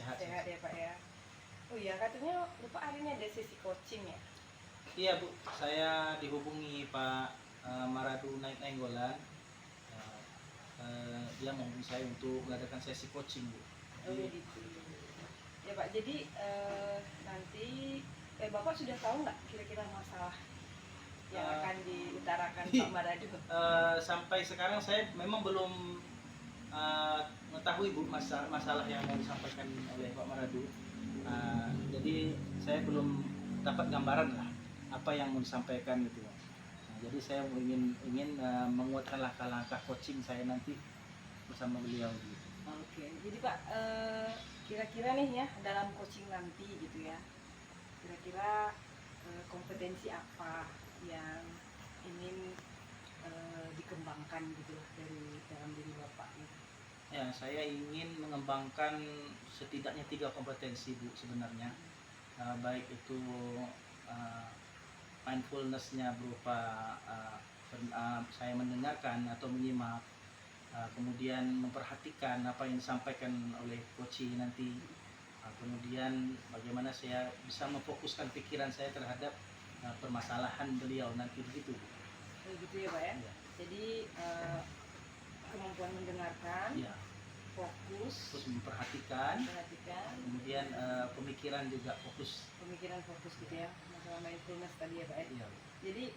sehat. Sehat ya Pak ya. Oh iya, katanya Bapak hari ini ada sesi coaching ya? Iya Bu, saya dihubungi Pak Maradu Naik Nainggolan. Dia menghubungi saya untuk mengadakan sesi coaching Bu. Oh gitu. Ya Pak, jadi nanti Bapak sudah tahu nggak kira-kira masalah yang akan diutarakan Pak Maradu? Sampai sekarang saya memang belum mengetahui Bu masalah yang mau disampaikan oleh Pak Maradu. Jadi saya belum dapat gambaran lah apa yang mau disampaikan gitu. Jadi saya ingin menguatkan langkah-langkah coaching saya nanti bersama beliau gitu. Oke, jadi Pak, kira-kira nih ya dalam coaching nanti gitu ya, kira-kira kompetensi apa yang ingin dikembangkan gitu dari dalam diri Bapak gitu? Ya, saya ingin mengembangkan setidaknya 3 kompetensi Bu sebenarnya. Baik itu mindfulness-nya berupa saya mendengarkan atau menyimak, kemudian memperhatikan apa yang disampaikan oleh coach nanti, kemudian bagaimana saya bisa memfokuskan pikiran saya terhadap permasalahan beliau nanti begitu. Begitu ya Pak ya? Ya. Jadi kemampuan mendengarkan, Ya. fokus Memperhatikan, kemudian pemikiran juga fokus. Pemikiran fokus gitu ya, masalah mindfulness tadi ya Pak ya? Ya. Jadi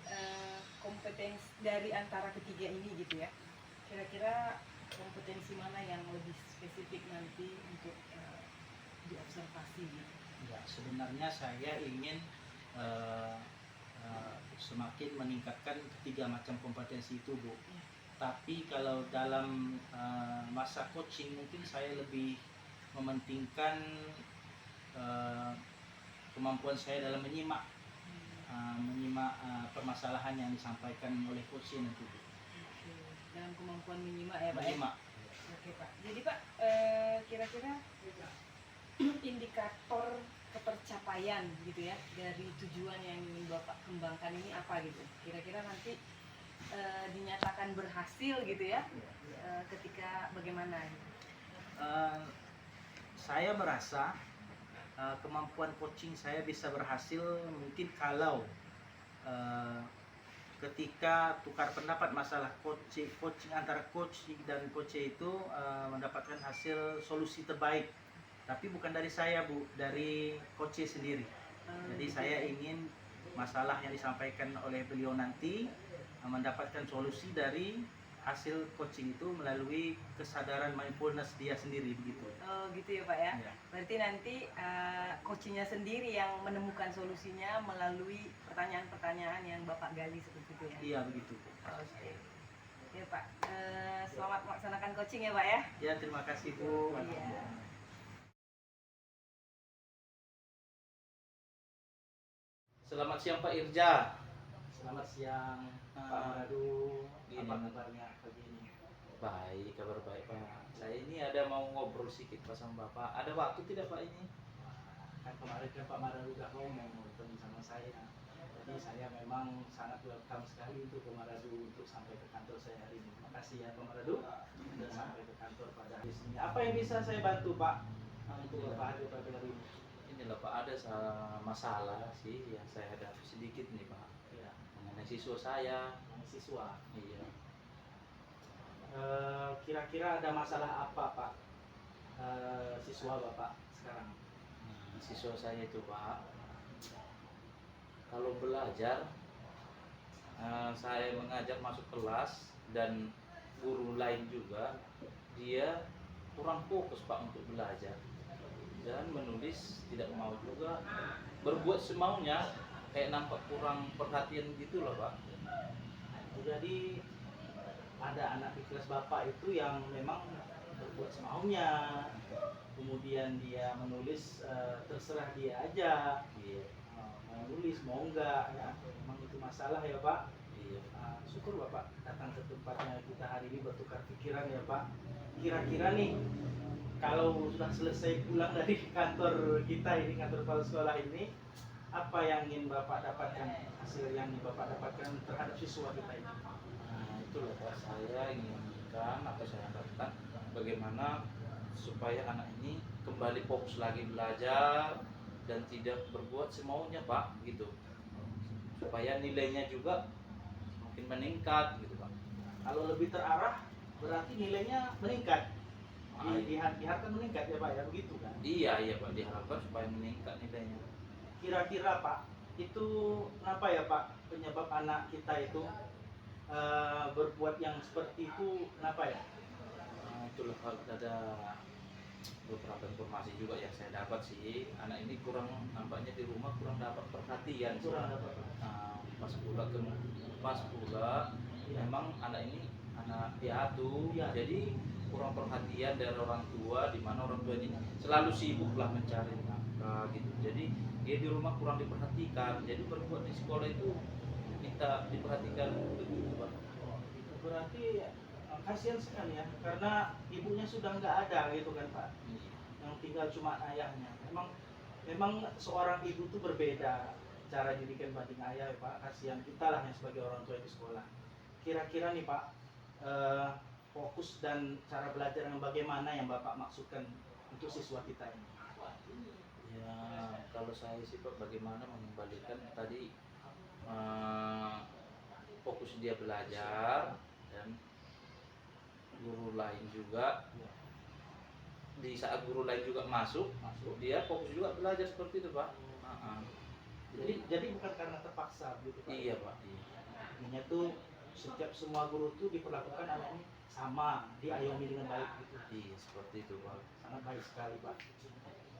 kompetensi dari antara ketiga ini gitu ya, kira-kira kompetensi mana yang lebih spesifik nanti untuk diobservasi gitu? Ya, sebenarnya saya ingin semakin meningkatkan ketiga macam kompetensi itu Bu. Ya. Tapi kalau dalam masa coaching mungkin saya lebih mementingkan kemampuan saya dalam menyimak permasalahan yang disampaikan oleh coach nanti. Oke. Dalam kemampuan menyimak ya Pak? Menyimak. Oke Pak. Jadi Pak, kira-kira indikator ketercapaian gitu ya dari tujuan yang ingin Bapak kembangkan ini apa gitu? Kira-kira nanti dinyatakan berhasil gitu ya, ketika bagaimana gitu? Saya merasa kemampuan coaching saya bisa berhasil mungkin kalau ketika tukar pendapat masalah coaching antara coach dan coach itu mendapatkan hasil solusi terbaik, tapi bukan dari saya Bu, dari coach sendiri. Jadi saya ingin masalah yang disampaikan oleh beliau nanti mendapatkan solusi dari hasil coaching itu melalui kesadaran mindfulness dia sendiri begitu. Oh gitu ya Pak ya? Ya. Berarti nanti coachingnya sendiri yang menemukan solusinya melalui pertanyaan-pertanyaan yang Bapak gali seperti itu ya? Iya begitu. Oke. Ya Pak, selamat melaksanakan coaching ya Pak ya? Ya, terima kasih Bu. Iya. Selamat siang Pak Irja. Selamat siang Pak Maradu. Apa kabarnya pagi ini? Baik, kabar baik Pak. Saya ini ada mau ngobrol sedikit Pak sama Bapak. Ada waktu tidak Pak ini? Kan kemarin kan Pak Maradu udah ngomong bertemu sama saya. Jadi saya memang sangat welcome sekali untuk Pak Maradu untuk sampai ke kantor saya hari ini. Terima kasih ya Pak Maradu sudah sampai ke kantor pada hari ini. Apa yang bisa saya bantu Pak untuk Bapak hadir pada hari ini? Inilah Pak, ada masalah sih yang saya hadapi sedikit nih Pak, Ya, mengenai siswa saya. siswa. Iya. Kira-kira ada masalah apa Pak siswa Bapak sekarang? Nah, siswa saya itu Pak, kalau belajar saya mengajak masuk kelas dan guru lain juga, dia kurang fokus Pak untuk belajar dan menulis tidak mau juga, berbuat semaunya, kayak nampak kurang perhatian gitu loh Pak. Jadi ada anak di kelas Bapak itu yang memang berbuat semaunya, kemudian dia menulis terserah dia aja, Iya. mau nulis mau enggak ya, memang itu masalah ya Pak. Iya. Syukur Bapak datang ke tempatnya kita hari ini bertukar pikiran ya Pak. Kira-kira nih kalau sudah selesai pulang dari kantor kita ini, kantor kepala sekolah ini, apa yang ingin Bapak dapatkan, hasil yang Bapak dapatkan terhadap siswa kita ini? Nah, itu loh Pak, saya inginkan atau saya harapkan bagaimana supaya anak ini kembali fokus lagi belajar dan tidak berbuat semaunya Pak gitu, supaya nilainya juga makin meningkat gitu Pak. Kalau lebih terarah berarti nilainya meningkat. Diharapkan meningkat ya Pak ya, begitu kan? Iya Pak, diharapkan supaya meningkat nilainya. Kira-kira Pak, itu kenapa ya Pak penyebab anak kita itu berbuat yang seperti itu, kenapa ya? Nah, itulah ada beberapa informasi juga yang saya dapat sih, anak ini kurang, nampaknya di rumah kurang dapat perhatian sih. Kurang dapat. Pas pula memang anak ini anak piatu, Iya. jadi kurang perhatian dari orang tua, di mana orang tua ini selalu sibuk lah mencari nafkah gitu, jadi dia di rumah kurang diperhatikan, jadi berbuat di sekolah itu minta diperhatikan begitu Pak. Itu berarti kasihan sekali ya, karena ibunya sudah nggak ada gitu kan Pak, yang tinggal cuma ayahnya. Memang seorang ibu tuh berbeda cara didikan banding ayah ya Pak. Kasihan kita lah yang sebagai orang tua di sekolah. Kira-kira nih Pak, fokus dan cara belajar yang bagaimana yang Bapak maksudkan untuk siswa kita ini? Ya kalau saya sih Pak, bagaimana mengembalikan tadi fokus dia belajar, dan guru lain juga di saat guru lain juga masuk dia fokus juga belajar seperti itu Pak. Jadi bukan karena terpaksa gitu Pak. Iya Pak, iya. Artinya tuh setiap semua guru tuh diperlakukan anak ini sama, diayomi dengan baik gitu. Iya seperti itu Pak. Sangat baik sekali Pak.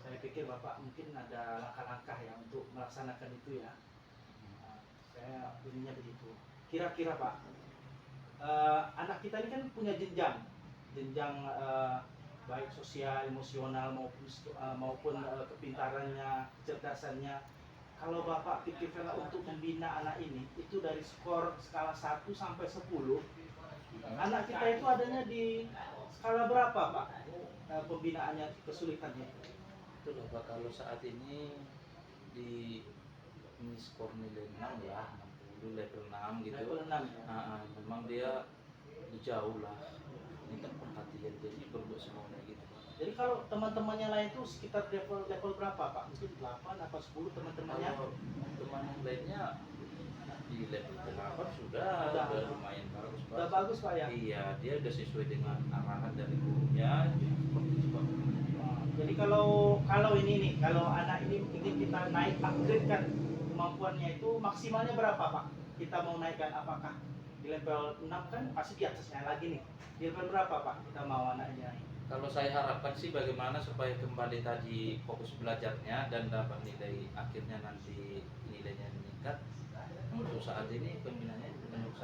Saya pikir Bapak mungkin ada langkah-langkah ya untuk melaksanakan itu ya. Saya ininya begitu. Kira-kira Pak, anak kita ini kan punya jenjang baik sosial, emosional maupun kepintarannya, kecerdasannya. Kalau Bapak pikirkan untuk membina anak ini, itu dari skor skala 1 sampai 10, anak kita itu adanya di skala berapa Pak? Pembinaannya, kesulitannya? Itulah Pak, kalau saat ini di ini skor nilai 6 lah, 60 level 6 gitu. Level 6 ya? Memang dia jauh lah minta perhatian, jadi berbuat semuanya gitu Pak. Jadi kalau teman-temannya lain itu sekitar level berapa Pak? Mungkin 8 atau 10 teman-temannya? Kalau teman yang lainnya di level 8 sudah lumayan bagus Pak. Udah bagus Pak ya? Iya, dia udah sesuai dengan arahan dari gurunya seperti itu Pak. Jadi kalau ini nih, kalau anak ini ingin kita naik upgrade kan kemampuannya itu maksimalnya berapa Pak? Kita mau naikkan, apakah di level 6 kan pasti di atasnya lagi nih. Di level berapa Pak kita mau anaknya? Kalau saya harapkan sih bagaimana supaya kembali tadi fokus belajarnya dan dapat nilai akhirnya nanti nilainya meningkat. Untuk saat ini pembinaannya menurut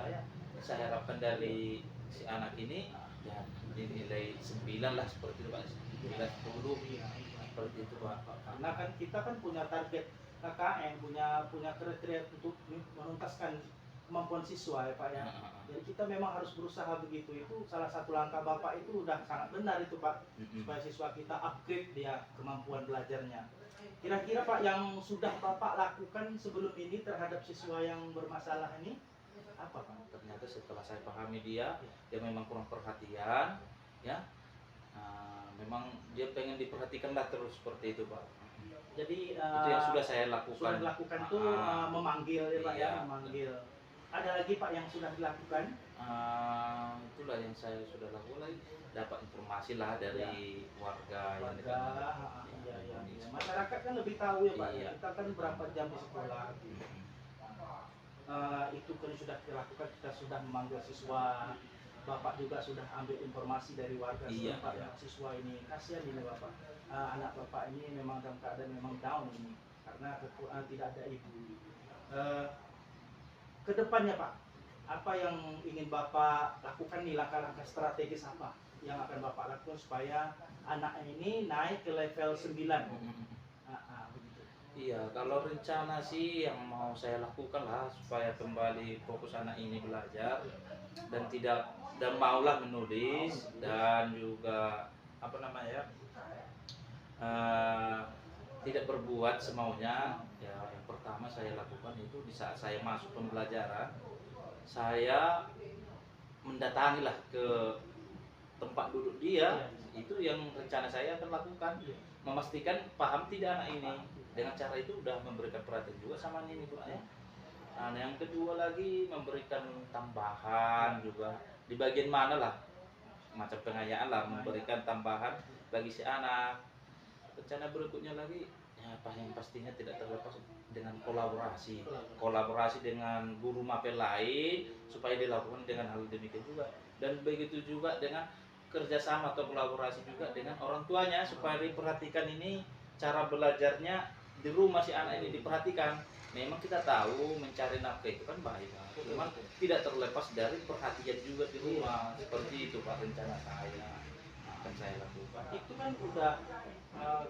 saya harapkan dari si anak ini ya nilai 9 lah seperti itu Pak. 9, 10 seperti itu Pak. Karena kan kita kan punya target KKM, punya kriteria untuk menuntaskan kemampuan siswa ya Pak ya. Jadi kita memang harus berusaha begitu. Itu salah satu langkah Bapak itu udah sangat benar itu Pak, supaya siswa kita upgrade dia kemampuan belajarnya. Kira-kira Pak yang sudah Bapak lakukan sebelum ini terhadap siswa yang bermasalah ini apa Pak? Ternyata setelah saya pahami dia memang kurang perhatian ya. Memang dia pengen diperhatikan lah terus seperti itu Pak. Jadi itu yang sudah saya lakukan. Sudah dilakukan tuh memanggil ya Pak iya. ya, memanggil. Ada lagi Pak yang sudah dilakukan? Itulah yang saya sudah lakukan, dapat informasi lah dari warga yang dekat. Iya. Masyarakat kan lebih tahu ya Pak. Iya. Kita kan berapa jam di sekolah. Itu kan sudah dilakukan, kita sudah memanggil siswa. Bapak juga sudah ambil informasi dari warga setempat. Iya. Siswa ini kasihan ini Bapak. Anak Bapak ini memang dalam keadaan memang down ini karena tidak ada ibu. Kedepannya Pak, apa yang ingin Bapak lakukan nih, langkah-langkah strategis apa yang akan Bapak lakukan supaya anak ini naik ke level 9? Begitu. Iya, kalau rencana sih yang mau saya lakukan lah supaya kembali fokus anak ini belajar dan maulah menulis dan juga apa namanya tidak berbuat semaunya. Ya, yang pertama saya lakukan itu di saat saya masuk pembelajaran, saya mendatangilah ke tempat duduk dia, Iya. itu yang rencana saya akan lakukan. Iya. Memastikan paham tidak anak ini. Dengan cara itu udah memberikan perhatian juga sama ini Pak ya. Nah, yang kedua lagi memberikan tambahan juga di bagian mana lah, macam pengayaan lah, memberikan tambahan bagi si anak. Rencana berikutnya lagi ya apa yang pastinya tidak terlepas dengan kolaborasi dengan guru mapel lain supaya dilakukan dengan hal demikian juga, dan begitu juga dengan kerjasama atau kolaborasi juga dengan orang tuanya supaya diperhatikan ini cara belajarnya di rumah si anak ini diperhatikan. Memang kita tahu mencari nafkah itu kan baik, cuman tidak terlepas dari perhatian juga di rumah. Seperti itu Pak rencana saya akan saya lakukan. Itu kan udah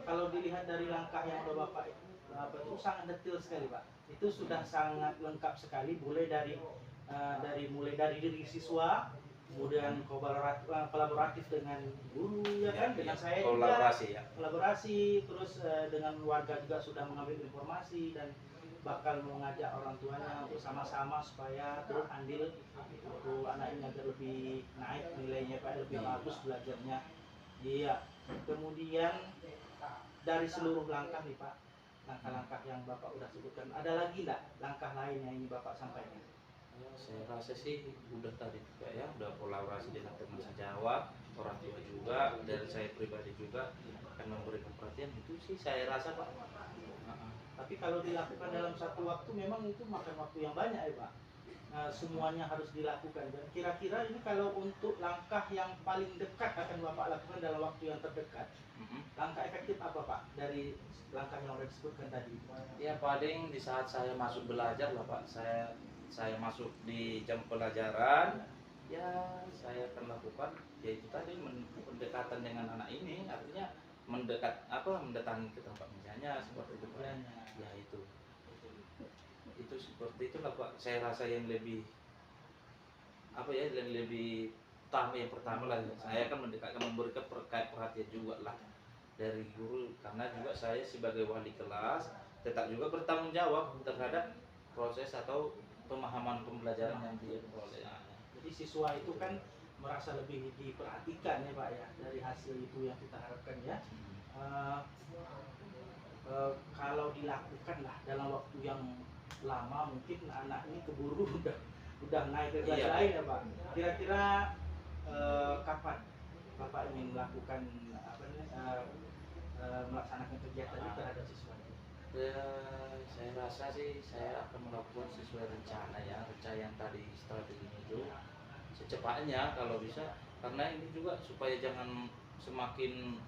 kalau dilihat dari langkah yang udah Bapak itu sangat detail sekali Pak. Itu sudah sangat lengkap sekali, mulai dari diri siswa, kemudian kolaboratif dengan guru ya kan, dengan saya juga Kolaborasi ya. kolaborasi, terus dengan warga juga sudah mengambil informasi dan bakal mengajak orang tuanya untuk sama-sama supaya turut andil untuk anak ini agar lebih naik nilainya Pak, lebih bagus belajarnya. Iya. Kemudian dari seluruh langkah nih Pak, langkah-langkah yang Bapak udah sebutkan, ada lagi nggak langkah lain yang ini Bapak sampaikan? Ya, saya rasa sih udah tadi juga ya, udah kolaborasi dengan teman sejawat, orang tua juga, dan saya pribadi juga akan memberikan perhatian, itu sih saya rasa Pak. Tapi kalau dilakukan dalam satu waktu memang itu makan waktu yang banyak ya Pak. Semuanya harus dilakukan. Dan kira-kira ini kalau untuk langkah yang paling dekat akan Bapak lakukan dalam waktu yang terdekat, langkah efektif apa Pak dari langkah yang sudah disebutkan tadi? Ya paling di saat saya masuk belajar lah Pak, saya masuk di jam pelajaran, ya saya akan lakukan yaitu tadi pendekatan dengan anak ini, artinya mendatangi ke tempat mengajarnya seperti itu Pak. Ya itu seperti itulah Pak. Saya rasa yang lebih yang lebih utama, yang pertama lah saya akan memberikan perhatian juga lah dari guru, karena juga saya sebagai wali kelas tetap juga bertanggung jawab terhadap proses atau pemahaman pembelajaran yang dia peroleh. Jadi siswa itu kan merasa lebih diperhatikan ya Pak ya, dari hasil itu yang kita harapkan ya. Kalau dilakukan lah dalam waktu yang lama, mungkin anak ini keburu udah naik ke kelas lain ya Pak. Kira-kira kapan Bapak ingin melakukan melaksanakan kegiatan itu terhadap siswa? Ya, saya rasa sih saya akan melakukan sesuai rencana ya, rencana yang tadi strateginya itu secepatnya kalau bisa, karena ini juga supaya jangan semakin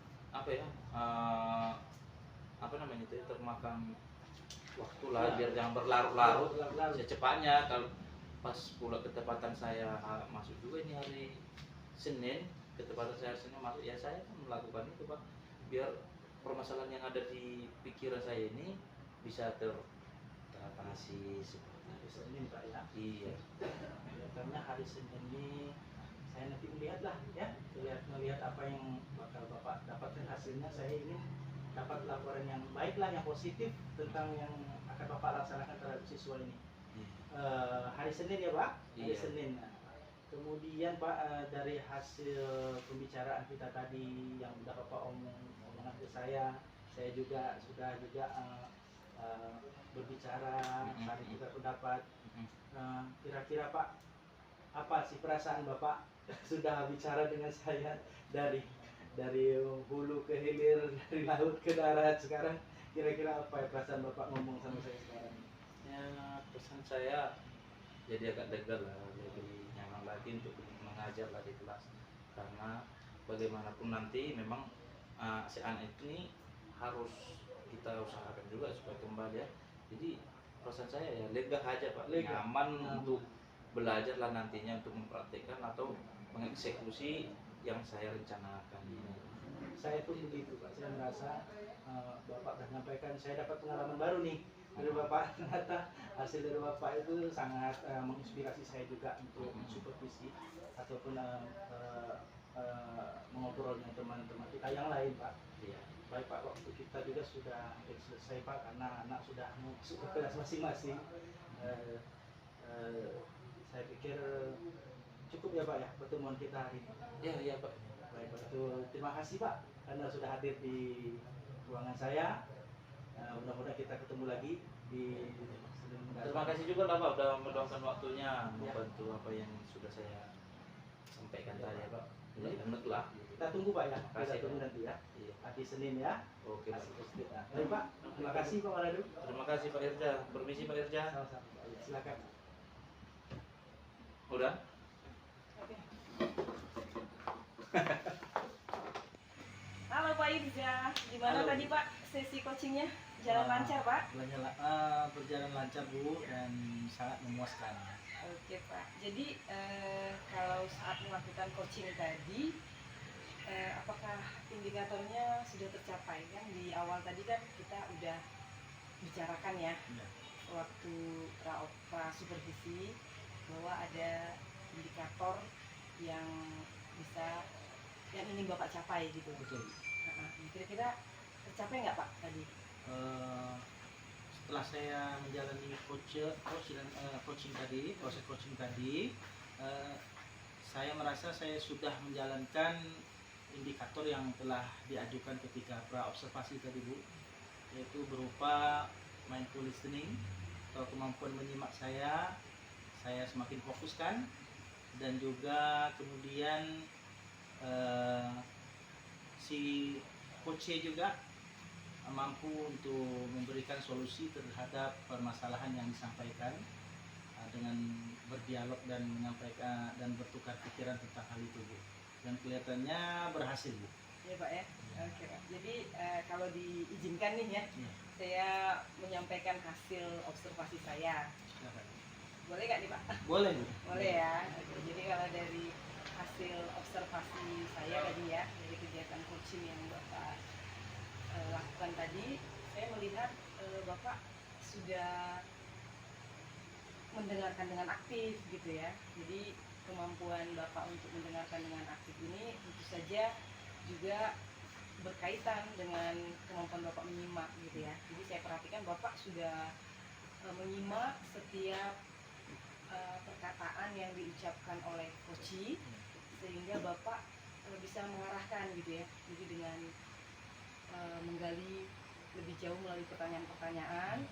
termakan waktu lah, biar jangan berlarut-larut. Secepatnya kalau pas pula ketepatan saya masuk juga ini hari Senin, ketepatan saya Senin masuk, ya saya akan melakukan itu Pak, biar permasalahan yang ada di pikiran saya ini bisa teratasi seperti Hari Senin Pak ya. Iya. Karena hari Senin ini saya nanti melihatlah ya, melihat apa yang bakal Bapak dapatkan hasilnya. Saya ingin dapat laporan yang baik lah, yang positif tentang yang akan Bapak laksanakan terhadap siswa ini. Hari Senin ya Pak, hari Iya. Senin. Kemudian Pak, dari hasil pembicaraan kita tadi yang udah Bapak omongan ke saya juga sudah berbicara, saling juga pendapat. Kira-kira Pak, apa sih perasaan Bapak sudah bicara dengan saya dari hulu ke hilir, dari laut ke darat sekarang? Kira-kira apa ya perasaan Bapak ngomong sama saya sekarang? Ya, pesan saya jadi agak lega lah, lebih nyaman lagi untuk mengajar lah di kelas, karena bagaimanapun nanti memang si anak ini harus kita usahakan juga supaya kembali ya. Jadi perasaan saya ya lega aja Pak, nyaman untuk belajar lah nantinya, untuk mempraktikkan atau mengeksekusi yang saya rencanakan. Saya pun begitu Pak, saya merasa Bapak sudah menyampaikan, saya dapat pengalaman baru nih dari Bapak. Ternyata hasil dari Bapak itu sangat menginspirasi saya juga untuk supervisi ataupun mengobrol dengan teman-teman kita yang lain Pak. Iya. Baik Pak, waktu kita juga sudah selesai Pak, karena anak sudah masuk ke kelas masing-masing. Saya pikir cukup ya Pak ya pertemuan kita hari ini. Iya Pak. Baik, betul. Terima kasih Pak karena sudah hadir di ruangan saya. Mudah-mudahan kita ketemu lagi di Senin mendatang. Terima kasih juga lah Pak udah meluangkan waktunya Ya. membantu apa yang sudah saya sampaikan Ya, tadi ya Pak. Pak. Unek lah. Kita tunggu Pak ya. Terima kasih, Kita tunggu Pak. nanti ya. Iya. Hari Senin ya. Oke Pak. Kasih positif. Baik Pak. Terima kasih Pak Maradu. Terima kasih Pak Irja. Permisi Pak Irja. Sama-sama. Pak. Ya, silakan. Udah? Oke. Halo Pak Irja, gimana Halo. tadi Pak sesi coachingnya? Jalan lancar Pak? Berjalan lancar Bu dan sangat memuaskan. Oke Pak, jadi kalau saat melakukan coaching tadi, apakah indikatornya sudah tercapai kan? Di awal tadi kan kita udah bicarakan ya, Ya. waktu pra supervisi bahwa ada indikator yang ingin Bapak capai gitu. Betul. Nah, kira-kira tercapai nggak Pak tadi? Setelah saya menjalani coaching tadi, proses coaching tadi, saya merasa saya sudah menjalankan indikator yang telah diajukan ketika pra observasi tadi Bu, yaitu berupa mindful listening atau kemampuan menyimak saya semakin fokuskan, dan juga kemudian si coach juga mampu untuk memberikan solusi terhadap permasalahan yang disampaikan dengan berdialog dan menyampaikan dan bertukar pikiran tentang hal itu Bu, dan kelihatannya berhasil Bu. Ya Pak ya. Oke Pak. Jadi kalau diizinkan nih ya, Ya, saya menyampaikan hasil observasi saya. silakan. Boleh nggak nih Pak? Boleh Bu. Boleh ya. Oke, jadi kalau dari hasil observasi saya tadi ya, dari kegiatan coaching yang Bapak lakukan tadi, saya melihat Bapak sudah mendengarkan dengan aktif gitu ya. Jadi kemampuan Bapak untuk mendengarkan dengan aktif ini tentu saja juga berkaitan dengan kemampuan Bapak menyimak gitu ya. Jadi saya perhatikan Bapak sudah menyimak setiap perkataan yang diucapkan oleh coach, sehingga Bapak bisa mengarahkan gitu ya. Jadi dengan menggali lebih jauh melalui pertanyaan-pertanyaan,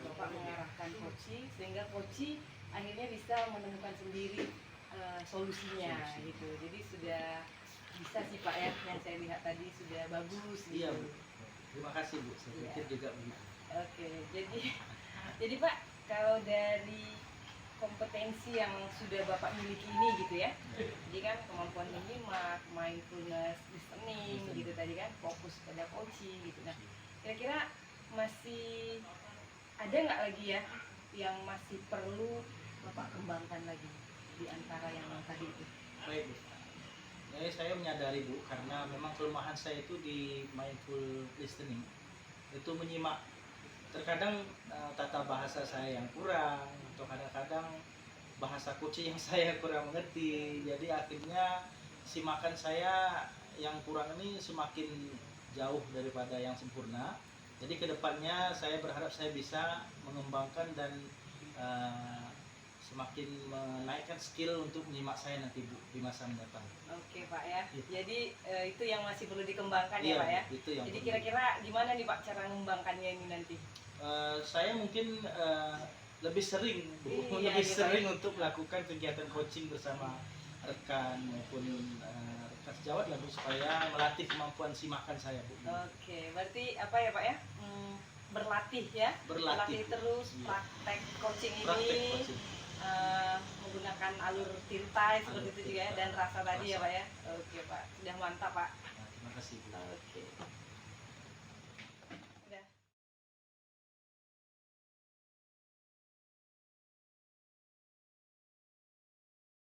Bapak mengarahkan coach sehingga coach akhirnya bisa menemukan sendiri solusinya gitu. Jadi sudah bisa sih Pak ya, yang saya lihat tadi sudah bagus gitu. Iya Bu. Terima kasih Bu. Saya pikir juga begitu. Oke, jadi Pak, kalau dari kompetensi yang sudah Bapak miliki ini gitu ya, jadi kan kemampuan menyimak, mindfulness, listening gitu tadi kan, fokus pada coaching gitu. Nah, kira-kira masih ada nggak lagi ya yang masih perlu Bapak kembangkan lagi di antara yang tadi itu? Baik Bu. Jadi saya menyadari Bu, karena memang kelemahan saya itu di mindful listening, itu menyimak. Terkadang tata bahasa saya yang kurang, atau kadang-kadang bahasa coaching yang saya kurang mengerti. Jadi akhirnya simakan saya yang kurang ini semakin jauh daripada yang sempurna. Jadi kedepannya saya berharap saya bisa mengembangkan dan semakin menaikkan skill untuk menyimak saya nanti Bu di masa mendatang. Oke Pak ya, Iya. jadi itu yang masih perlu dikembangkan Iya, ya Pak ya. itu yang Jadi perlu. kira-kira gimana nih Pak cara mengembangkannya ini nanti? Saya mungkin lebih sering Bu, Iya, lebih iya, sering untuk melakukan kegiatan coaching bersama rekan maupun rekan sejawat lah Bu, supaya melatih kemampuan simakan saya Bu. Oke, berarti apa ya Pak ya? Berlatih ya, Berlatih, Bu. terus Iya. praktek coaching Praktek ini coaching. menggunakan alur tintai seperti Alur itu juga ya, tintai, dan rasa tadi ya rasa. Pak ya. Oke Pak, sudah mantap Pak. Nah, terima kasih Bu. Oke.